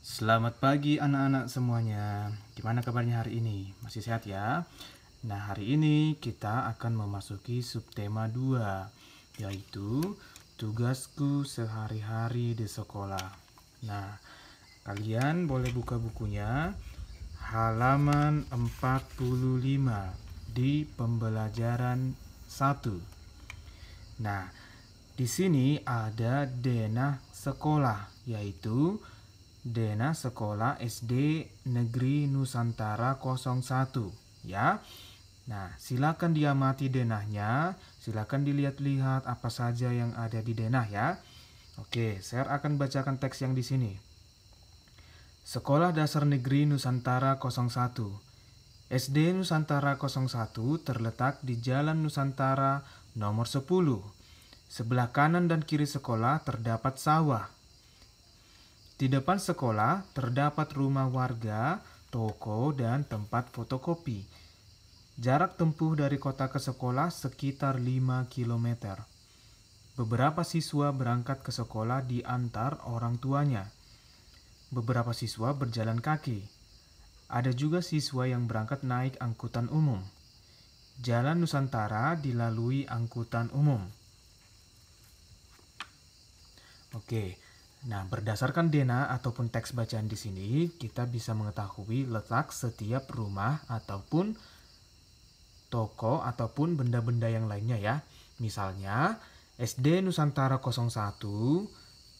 Selamat pagi anak-anak semuanya. Gimana kabarnya hari ini? Masih sehat ya? Nah, hari ini kita akan memasuki subtema 2, yaitu tugasku sehari-hari di sekolah. Nah, kalian boleh buka bukunya halaman 45 di pembelajaran 1. Nah, di sini ada denah sekolah, yaitu denah sekolah SD Negeri Nusantara 01, ya. Nah, silakan diamati denahnya, silakan dilihat-lihat apa saja yang ada di denah ya. Oke, saya akan bacakan teks yang di sini. Sekolah Dasar Negeri Nusantara 01. SD Nusantara 01 terletak di Jalan Nusantara nomor 10. Sebelah kanan dan kiri sekolah terdapat sawah. Di depan sekolah terdapat rumah warga, toko, dan tempat fotokopi. Jarak tempuh dari kota ke sekolah sekitar 5 km. Beberapa siswa berangkat ke sekolah diantar orang tuanya. Beberapa siswa berjalan kaki. Ada juga siswa yang berangkat naik angkutan umum. Jalan Nusantara dilalui angkutan umum. Oke. Nah, berdasarkan denah ataupun teks bacaan di sini, kita bisa mengetahui letak setiap rumah ataupun toko ataupun benda-benda yang lainnya ya. Misalnya, SD Nusantara 01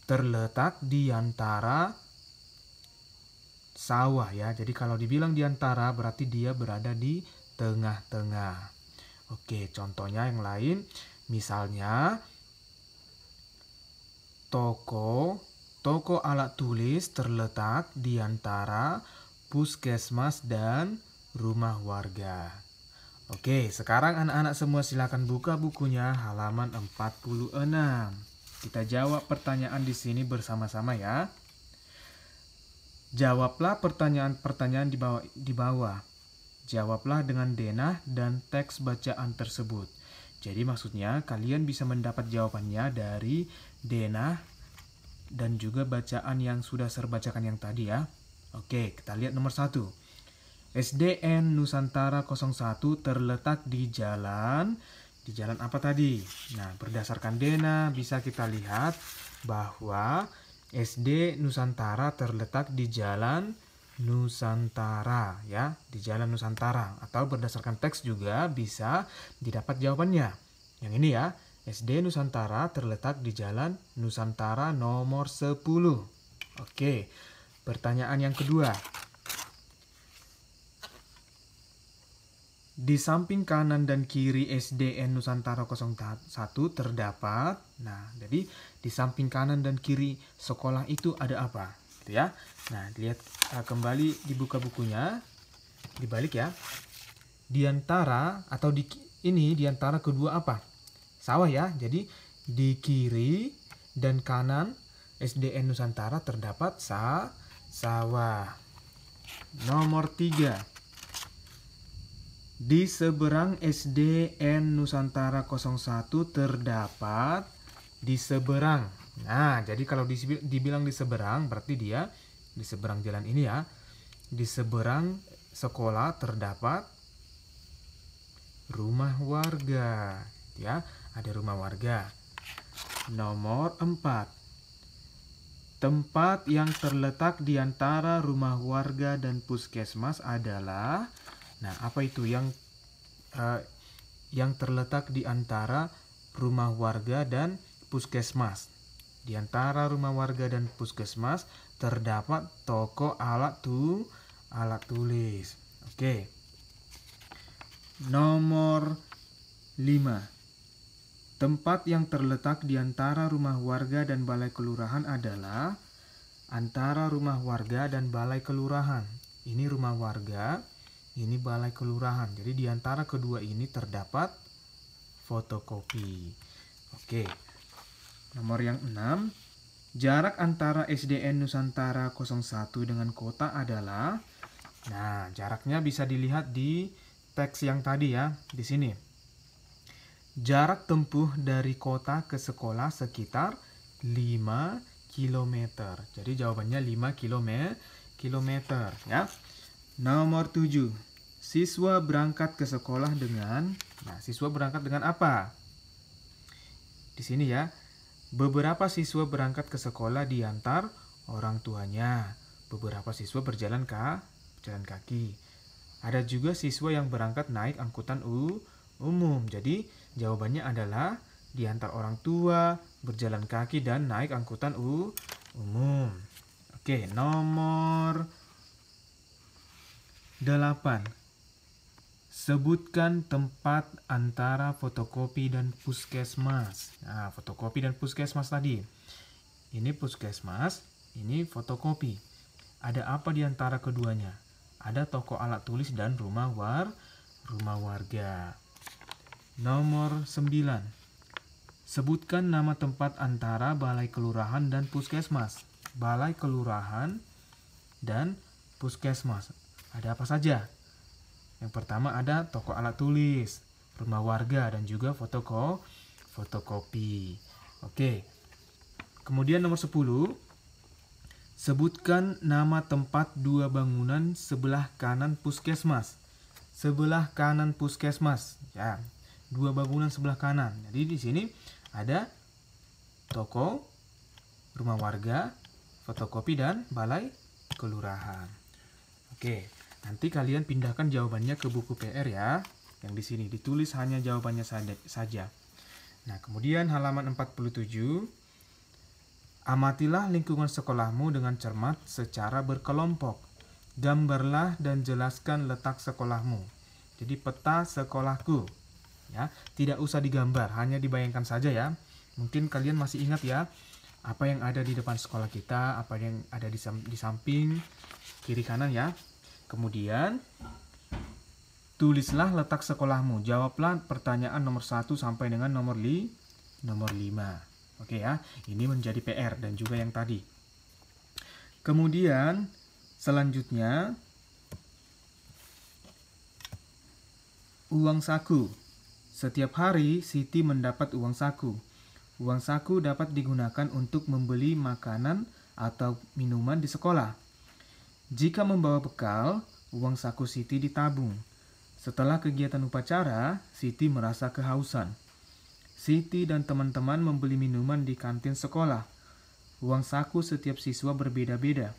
terletak di antara sawah ya. Jadi kalau dibilang di antara berarti dia berada di tengah-tengah. Oke, contohnya yang lain, misalnya Toko alat tulis terletak di antara puskesmas dan rumah warga. Oke, sekarang anak-anak semua silakan buka bukunya halaman 46. Kita jawab pertanyaan di sini bersama-sama ya. Jawablah pertanyaan-pertanyaan di bawah. Jawablah dengan denah dan teks bacaan tersebut. Jadi maksudnya kalian bisa mendapat jawabannya dari denah dan juga bacaan yang sudah saya bacakan yang tadi ya. Oke, kita lihat nomor 1. SDN Nusantara 01 terletak di jalan apa tadi? Nah, berdasarkan denah bisa kita lihat bahwa SD Nusantara terletak di Jalan Nusantara ya, di Jalan Nusantara, atau berdasarkan teks juga bisa didapat jawabannya. Yang ini ya. SD Nusantara terletak di Jalan Nusantara nomor 10. Oke, pertanyaan yang kedua. Di samping kanan dan kiri SDN Nusantara 01 terdapat, nah jadi di samping kanan dan kiri sekolah itu ada apa? Gitu ya. Nah, lihat kembali dibuka bukunya, dibalik ya. Di antara atau di antara kedua apa? Sawah ya, jadi di kiri dan kanan SDN Nusantara terdapat sawah. Nomor 3. Di seberang SDN Nusantara 01 terdapat di seberang. Nah, jadi kalau dibilang di seberang berarti dia di seberang jalan ini ya. Di seberang sekolah terdapat rumah warga ya. Ada rumah warga. Nomor 4. Tempat yang terletak di antara rumah warga dan puskesmas adalah, nah apa itu yang terletak di antara rumah warga dan puskesmas? Di antara rumah warga dan puskesmas terdapat toko alat tulis. Oke. Nomor 5. Tempat yang terletak di antara rumah warga dan balai kelurahan adalah antara rumah warga dan balai kelurahan. Ini rumah warga, ini balai kelurahan. Jadi di antara kedua ini terdapat fotokopi. Oke. Nomor yang 6. Jarak antara SDN Nusantara 01 dengan kota adalah, nah jaraknya bisa dilihat di teks yang tadi ya, di sini. Jarak tempuh dari kota ke sekolah sekitar 5 kilometer. Jadi jawabannya 5 kilometer ya. Nomor 7. Siswa berangkat ke sekolah dengan, nah siswa berangkat dengan apa? Di sini ya, beberapa siswa berangkat ke sekolah diantar orang tuanya. Beberapa siswa berjalan kaki. Ada juga siswa yang berangkat naik angkutan umum. Jadi jawabannya adalah diantar orang tua, berjalan kaki, dan naik angkutan umum. Oke, nomor 8. Sebutkan tempat antara fotokopi dan puskesmas. Nah, fotokopi dan puskesmas tadi. Ini puskesmas, ini fotokopi. Ada apa di antara keduanya? Ada toko alat tulis dan rumah warga. Nomor 9. Sebutkan nama tempat antara balai kelurahan dan puskesmas. Balai kelurahan dan puskesmas. Ada apa saja? Yang pertama ada toko alat tulis, rumah warga, dan juga fotokopi. Oke. Kemudian nomor 10. Sebutkan nama tempat dua bangunan sebelah kanan puskesmas. Sebelah kanan puskesmas. Ya, dua bangunan sebelah kanan. Jadi di sini ada toko, rumah warga, fotokopi, dan balai kelurahan. Oke, nanti kalian pindahkan jawabannya ke buku PR ya. Yang di sini ditulis hanya jawabannya saja. Nah, kemudian halaman 47. Amatilah lingkungan sekolahmu dengan cermat secara berkelompok. Gambarlah dan jelaskan letak sekolahmu. Jadi peta sekolahku. Ya, tidak usah digambar, hanya dibayangkan saja ya. Mungkin kalian masih ingat ya, apa yang ada di depan sekolah kita, apa yang ada di samping, kiri kanan ya. Kemudian tulislah letak sekolahmu. Jawablah pertanyaan nomor 1 sampai dengan nomor 5. Oke ya, ini menjadi PR dan juga yang tadi. Kemudian selanjutnya uang saku. Setiap hari Siti mendapat uang saku. Uang saku dapat digunakan untuk membeli makanan atau minuman di sekolah. Jika membawa bekal, uang saku Siti ditabung. Setelah kegiatan upacara, Siti merasa kehausan. Siti dan teman-teman membeli minuman di kantin sekolah. Uang saku setiap siswa berbeda-beda.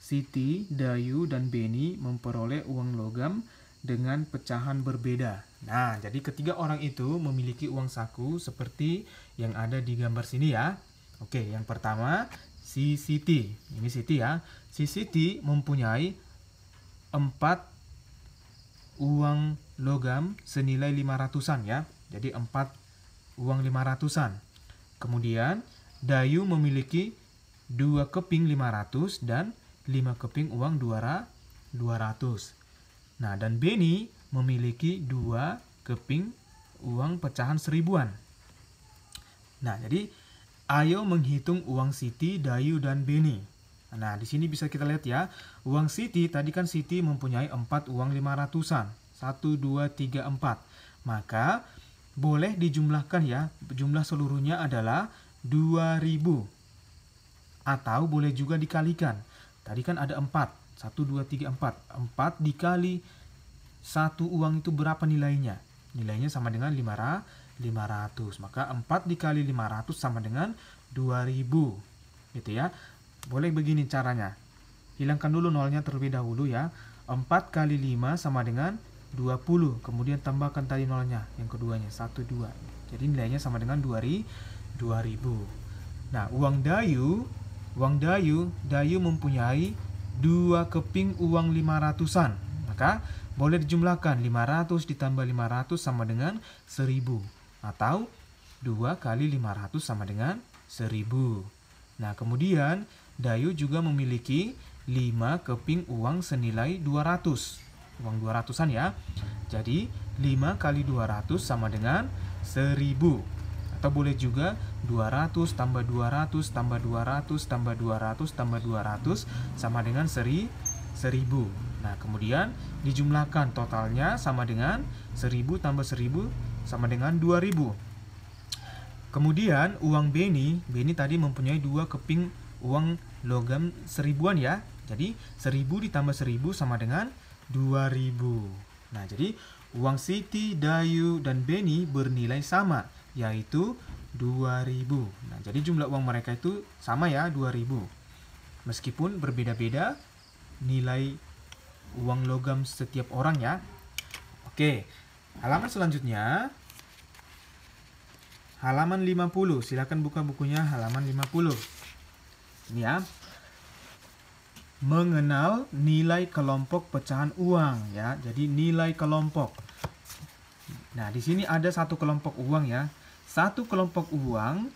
Siti, Dayu, dan Beni memperoleh uang logam dengan pecahan berbeda. Nah, jadi ketiga orang itu memiliki uang saku seperti yang ada di gambar sini ya. Oke, yang pertama si Siti. Ini Siti ya. Si Siti mempunyai 4 uang logam senilai 500-an ya. Jadi 4 uang 500-an. Kemudian Dayu memiliki 2 keping 500 dan 5 keping uang 200. Nah, dan Beni memiliki 2 keping uang pecahan 1000-an. Nah, jadi ayo menghitung uang Siti, Dayu, dan Beni. Nah, di sini bisa kita lihat ya. Uang Siti, tadi kan Siti mempunyai 4 uang 500-an. 1, 2, 3, 4. Maka boleh dijumlahkan ya, jumlah seluruhnya adalah 2000. Atau boleh juga dikalikan. Tadi kan ada 4. 1, 2, 3, 4. 4 dikali 1 uang itu berapa nilainya? Nilainya sama dengan 500. Maka 4 dikali 500 sama dengan 2000. Gitu ya. Boleh begini caranya. Hilangkan dulu nolnya terlebih dahulu ya. 4 kali 5 sama dengan 20, kemudian tambahkan tadi nolnya yang keduanya 1, 2. Jadi nilainya sama dengan 2000. Nah, uang Dayu mempunyai 2 keping uang 500-an. Maka boleh dijumlahkan 500 ditambah 500 sama dengan 1000 atau 2 kali 500 sama dengan 1000. Nah, kemudian Dayu juga memiliki 5 keping uang senilai 200. Uang 200-an ya. Jadi 5 kali 200 sama dengan 1000. Atau boleh juga 200 tambah 200 tambah 200 tambah 200 tambah 200 sama dengan 1000. Nah, kemudian dijumlahkan totalnya sama dengan 1000 tambah 1000 sama dengan 2000. Kemudian uang Beni tadi mempunyai 2 keping uang logam seribuan ya. Jadi 1000 ditambah 1000 sama dengan 2000. Nah, jadi uang Siti, Dayu, dan Beni bernilai sama, yaitu 2000. Nah, jadi jumlah uang mereka itu sama ya, 2000. Meskipun berbeda-beda nilai uang logam setiap orang ya. Oke, halaman selanjutnya. Halaman 50. Silakan buka bukunya halaman 50. Ini ya. Mengenal nilai kelompok pecahan uang ya. Jadi nilai kelompok. Nah, di sini ada satu kelompok uang ya. Satu kelompok uang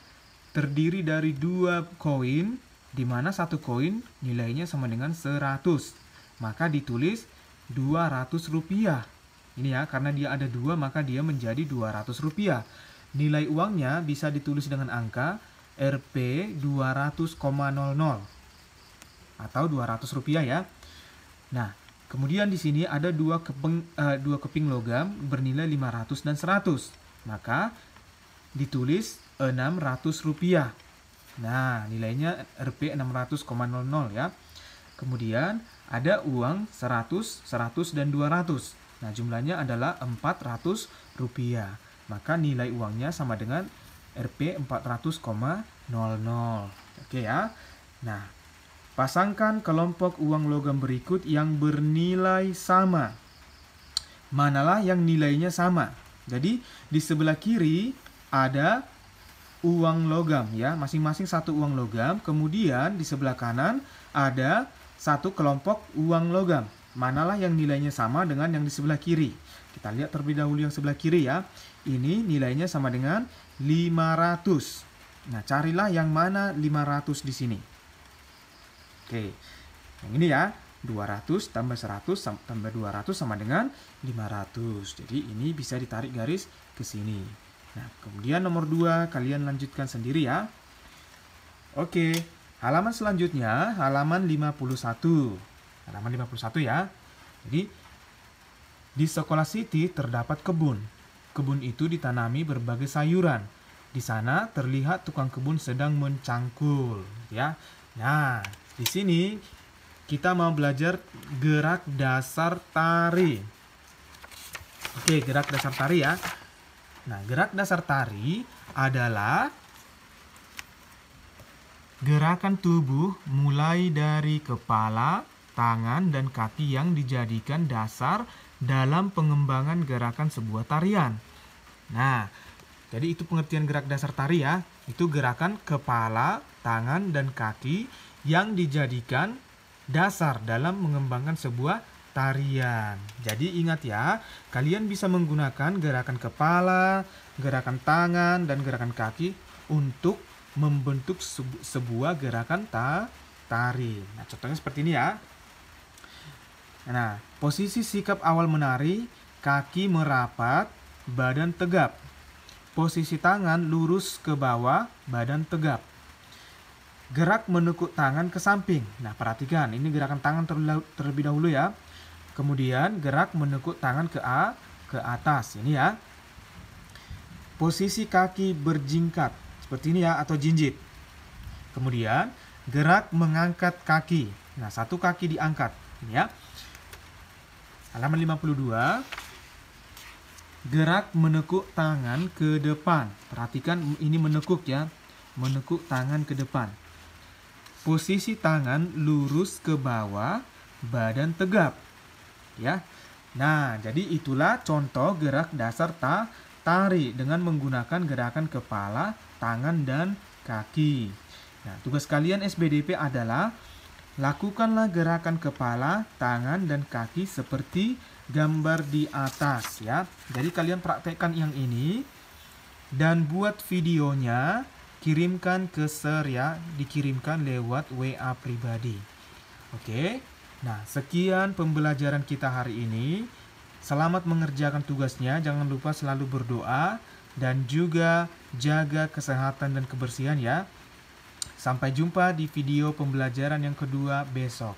terdiri dari 2 koin, di mana satu koin nilainya sama dengan 100. Maka ditulis 200 rupiah. Ini ya, karena dia ada 2 maka dia menjadi 200 rupiah. Nilai uangnya bisa ditulis dengan angka Rp 200,00 atau 200 rupiah ya. Nah, kemudian di sini ada dua keping logam bernilai 500 dan 100. Maka ditulis 600 rupiah. Nah, nilainya Rp 600,00 ya. Kemudian ada uang 100, 100 dan 200. Nah, jumlahnya adalah 400 rupiah. Maka nilai uangnya sama dengan Rp 400,00. Oke ya. Nah, pasangkan kelompok uang logam berikut yang bernilai sama. Manalah yang nilainya sama? Jadi, di sebelah kiri ada uang logam ya, masing-masing satu uang logam. Kemudian di sebelah kanan ada satu kelompok uang logam. Manalah yang nilainya sama dengan yang di sebelah kiri? Kita lihat terlebih dahulu yang sebelah kiri ya. Ini nilainya sama dengan 500. Nah, carilah yang mana 500 di sini. Oke, yang ini ya, 200 tambah 100 tambah 200 sama dengan 500. Jadi ini bisa ditarik garis ke sini. Nah, kemudian nomor 2 kalian lanjutkan sendiri ya. Oke, halaman selanjutnya halaman 51. Halaman 51 ya. Jadi di sekolah Siti terdapat kebun. Kebun itu ditanami berbagai sayuran. Di sana terlihat tukang kebun sedang mencangkul ya. Nah, di sini kita mau belajar gerak dasar tari. Oke, gerak dasar tari ya. Nah, gerak dasar tari adalah gerakan tubuh mulai dari kepala, tangan, dan kaki yang dijadikan dasar dalam pengembangan gerakan sebuah tarian. Nah, jadi itu pengertian gerak dasar tari ya. Itu gerakan kepala, tangan, dan kaki yang dijadikan dasar dalam mengembangkan sebuah tarian. Jadi ingat ya, kalian bisa menggunakan gerakan kepala, gerakan tangan, dan gerakan kaki untuk membentuk sebuah gerakan tari. Nah, contohnya seperti ini ya. Nah, posisi sikap awal menari, kaki merapat, badan tegap. Posisi tangan lurus ke bawah, badan tegap. Gerak menekuk tangan ke samping. Nah, perhatikan, ini gerakan tangan terlebih dahulu ya. Kemudian gerak menekuk tangan ke atas. Ini ya. Posisi kaki berjingkat. Seperti ini ya, atau jinjit. Kemudian gerak mengangkat kaki. Nah, satu kaki diangkat. Ini ya. Halaman 52. Gerak menekuk tangan ke depan. Perhatikan ini menekuk ya. Menekuk tangan ke depan. Posisi tangan lurus ke bawah, badan tegap. Ya. Nah, jadi itulah contoh gerak dasar tari dengan menggunakan gerakan kepala, tangan, dan kaki. Nah, tugas kalian SBDP adalah lakukanlah gerakan kepala, tangan, dan kaki seperti gambar di atas ya. Jadi kalian praktekkan yang ini dan buat videonya, kirimkan ke share ya, dikirimkan lewat WA pribadi. Oke. Nah, sekian pembelajaran kita hari ini. Selamat mengerjakan tugasnya. Jangan lupa selalu berdoa dan juga jaga kesehatan dan kebersihan ya. Sampai jumpa di video pembelajaran yang kedua besok.